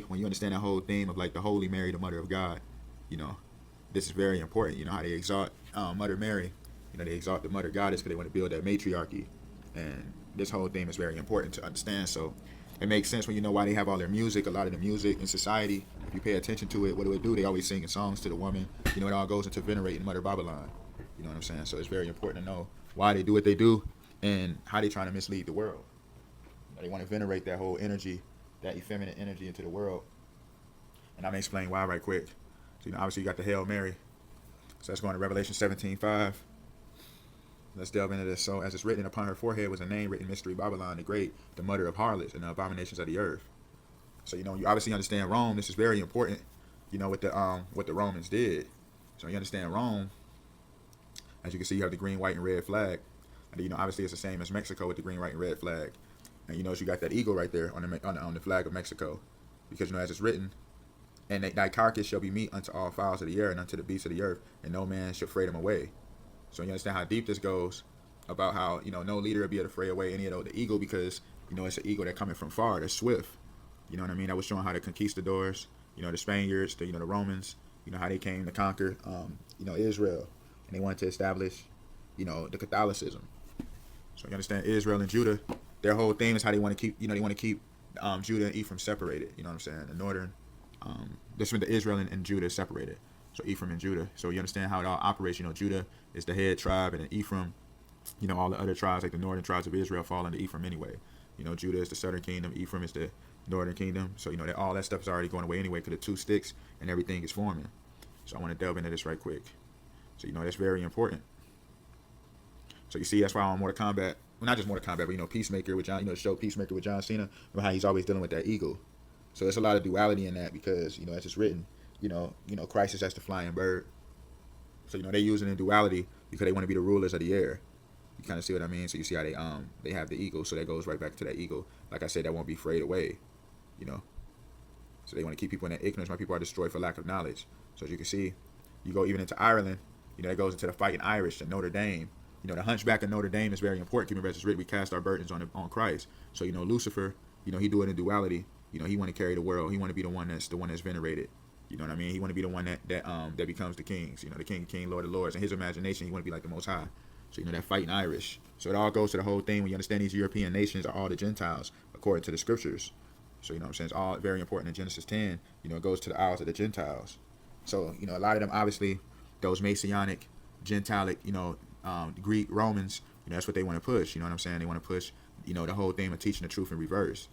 when you understand that whole theme of like the Holy Mary, the Mother of God, you know, this is very important. You know how they exalt Mother Mary. You know they exalt the Mother Goddess because they want to build that matriarchy, and this whole theme is very important to understand. So it makes sense when you know why they have all their music. A lot of the music in society, if you pay attention to it, what do it do? They always singing songs to the woman. You know, it all goes into venerating Mother Babylon. You know what I'm saying? So it's very important to know why they do what they do and how they trying to mislead the world. They want to venerate that whole energy, that effeminate energy into the world. And I'm going to explain why right quick. So, obviously you got the Hail Mary. So let's go into Revelation 17:5. Let's delve into this. So, as it's written, upon her forehead was a name written, Mystery Babylon the Great, the mother of harlots and the abominations of the earth. So, you obviously understand Rome. This is very important, what the Romans did. So, you understand Rome. As you can see, you have the green, white, and red flag. And, obviously it's the same as Mexico with the green, white, and red flag. And, you got that eagle right there on the flag of Mexico. Because, as it's written, and thy carcass shall be meat unto all fowls of the air and unto the beasts of the earth, and no man shall fray them away. So you understand how deep this goes about how, no leader will be able to fray away any of the eagle because, it's an eagle that coming from far, that's swift. You know what I mean? That was showing how the conquistadors, the Spaniards, the Romans, how they came to conquer, Israel. And they wanted to establish, the Catholicism. So you understand Israel and Judah, their whole thing is how they want to keep, Judah and Ephraim separated. You know what I'm saying? The northern, this when the Israel and Judah is separated. So Ephraim and Judah. So you understand how it all operates. Judah is the head tribe, and then Ephraim, all the other tribes, like the northern tribes of Israel, fall under Ephraim anyway. Judah is the southern kingdom, Ephraim is the northern kingdom. So, all that stuff is already going away anyway because the two sticks and everything is forming. So I want to delve into this right quick. So, that's very important. So you see, that's why on Mortal Kombat, well, not just Mortal Kombat, but, Peacemaker with John, the show Peacemaker with John Cena, how he's always dealing with that eagle. So there's a lot of duality in that because, as it's written, Christ is as the flying bird. So, they're using the duality because they want to be the rulers of the air. You kind of see what I mean? So you see how they have the eagle. So that goes right back to that eagle. Like I said, that won't be frayed away, So they want to keep people in that ignorance. My people are destroyed for lack of knowledge. So as you can see, you go even into Ireland, it goes into the fighting Irish, the Notre Dame. The hunchback of Notre Dame is very important. Keeping as it's written, we cast our burdens on Christ. So, Lucifer, he do it in duality. He want to carry the world. He want to be the one that's venerated. You know what I mean? He want to be the one that becomes the kings. The king, Lord of Lords. In his imagination, he want to be like the Most High. So, that fighting Irish. So it all goes to the whole thing when you understand these European nations are all the Gentiles, according to the scriptures. So, what I'm saying? It's all very important in Genesis 10. It goes to the Isles of the Gentiles. So, a lot of them, obviously, those Messianic, Gentilic, Greek, Romans, that's what they want to push. You know what I'm saying? They want to push, the whole thing of teaching the truth in reverse.